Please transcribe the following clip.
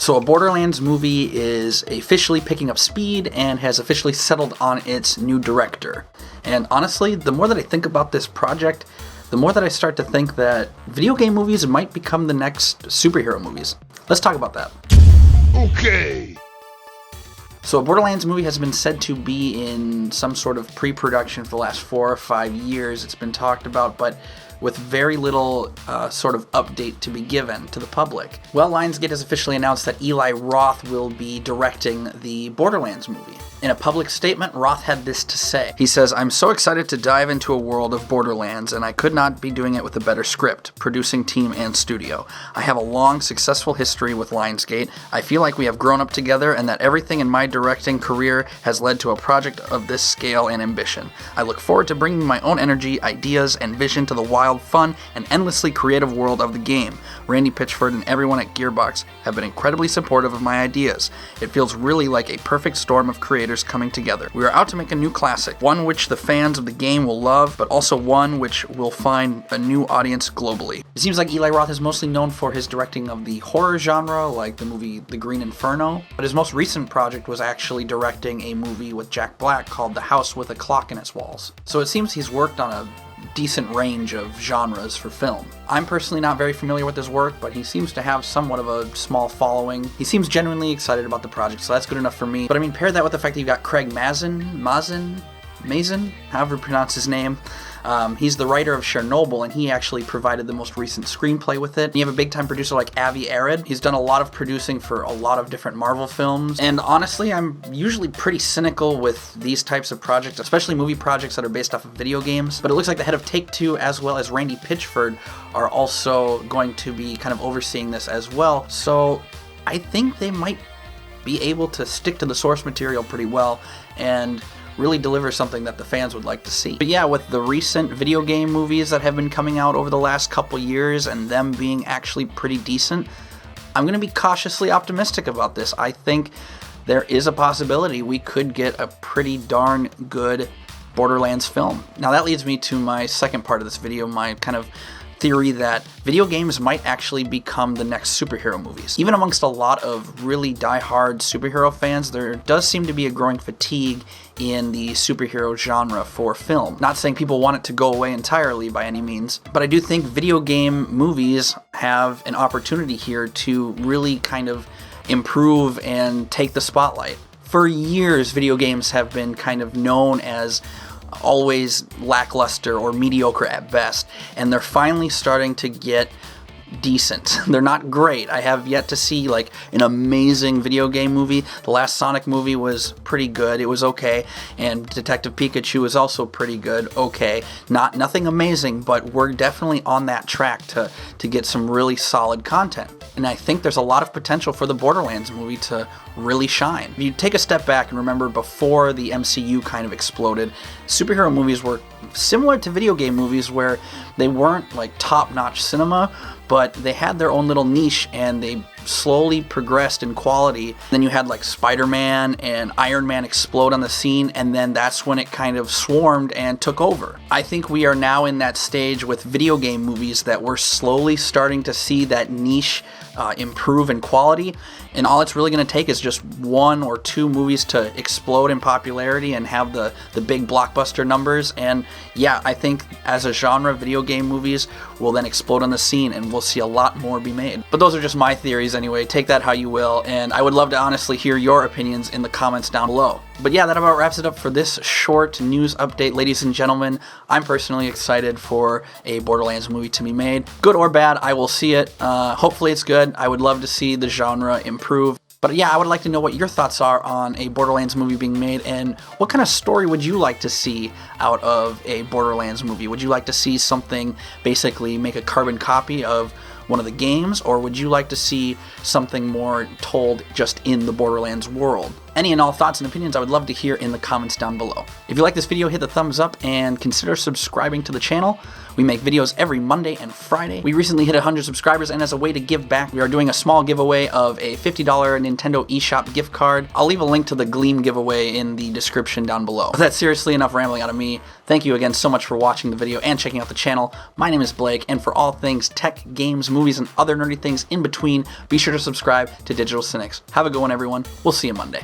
So a Borderlands movie is officially picking up speed and has officially settled on its new director. And honestly, the more that I think about this project, the more that I start to think that video game movies might become the next superhero movies. Let's talk about that. Okay. So a Borderlands movie has been said to be in some sort of pre-production for the last 4 or 5 years. It's been talked about, but with very little sort of update to be given to the public. Well, Lionsgate has officially announced that Eli Roth will be directing the Borderlands movie. In a public statement, Roth had this to say. He says, "I'm so excited to dive into a world of Borderlands, and I could not be doing it with a better script, producing team, and studio. I have a long, successful history with Lionsgate. I feel like we have grown up together and that everything in my directing career has led to a project of this scale and ambition. I look forward to bringing my own energy, ideas, and vision to the wild, fun, and endlessly creative world of the game. Randy Pitchford and everyone at Gearbox have been incredibly supportive of my ideas. It feels really like a perfect storm of creators coming together. We are out to make a new classic, one which the fans of the game will love, but also one which will find a new audience globally." It seems like Eli Roth is mostly known for his directing of the horror genre, like the movie The Green Inferno, but his most recent project was actually directing a movie with Jack Black called The House with a Clock in Its Walls. So it seems he's worked on a decent range of genres for film. I'm personally not very familiar with his work, but he seems to have somewhat of a small following. He seems genuinely excited about the project, so that's good enough for me. But I mean, pair that with the fact that you've got Craig Mazin, however you pronounce his name. He's the writer of Chernobyl, and he actually provided the most recent screenplay with it. You have a big-time producer like Avi Arad. He's done a lot of producing for a lot of different Marvel films. And honestly, I'm usually pretty cynical with these types of projects, especially movie projects that are based off of video games. But it looks like the head of Take-Two, as well as Randy Pitchford, are also going to be kind of overseeing this as well. So I think they might be able to stick to the source material pretty well and really deliver something that the fans would like to see. But yeah, with the recent video game movies that have been coming out over the last couple years and them being actually pretty decent, I'm going to be cautiously optimistic about this. I think there is a possibility we could get a pretty darn good Borderlands film. Now that leads me to my second part of this video, my kind of theory that video games might actually become the next superhero movies. Even amongst a lot of really die-hard superhero fans, there does seem to be a growing fatigue in the superhero genre for film. Not saying people want it to go away entirely by any means, but I do think video game movies have an opportunity here to really kind of improve and take the spotlight. For years, video games have been kind of known as always lackluster or mediocre at best, and they're finally starting to get decent. They're not great. I have yet to see like an amazing video game movie. The last Sonic movie was pretty good. It was okay. And Detective Pikachu is also pretty good. Okay. Nothing amazing, but we're definitely on that track to get some really solid content. And I think there's a lot of potential for the Borderlands movie to really shine. If you take a step back and remember before the MCU kind of exploded, superhero movies were similar to video game movies where they weren't like top-notch cinema, but they had their own little niche and they slowly progressed in quality. Then you had like Spider-Man and Iron Man explode on the scene, and then that's when it kind of swarmed and took over. I think we are now in that stage with video game movies that we're slowly starting to see that niche improve in quality, and all it's really going to take is just 1 or 2 movies to explode in popularity and have the big blockbuster numbers. And yeah, I think as a genre, video game movies will then explode on the scene and we'll see a lot more be made. But those are just my theories anyway. Take that how you will, and I would love to honestly hear your opinions in the comments down below. But yeah, that about wraps it up for this short news update, ladies and gentlemen. I'm personally excited for a Borderlands movie to be made. Good or bad, I will see it. Hopefully it's good. I would love to see the genre improve. But yeah, I would like to know what your thoughts are on a Borderlands movie being made, and what kind of story would you like to see out of a Borderlands movie? Would you like to see something basically make a carbon copy of one of the games, or would you like to see something more told just in the Borderlands world? Any and all thoughts and opinions I would love to hear in the comments down below. If you like this video, hit the thumbs up and consider subscribing to the channel. We make videos every Monday and Friday. We recently hit 100 subscribers, and as a way to give back, we are doing a small giveaway of a $50 Nintendo eShop gift card. I'll leave a link to the Gleam giveaway in the description down below. That's seriously enough rambling out of me. Thank you again so much for watching the video and checking out the channel. My name is Blake, and for all things tech, games, movies, and other nerdy things in between, be sure to subscribe to Digital Cynics. Have a good one, everyone. We'll see you Monday.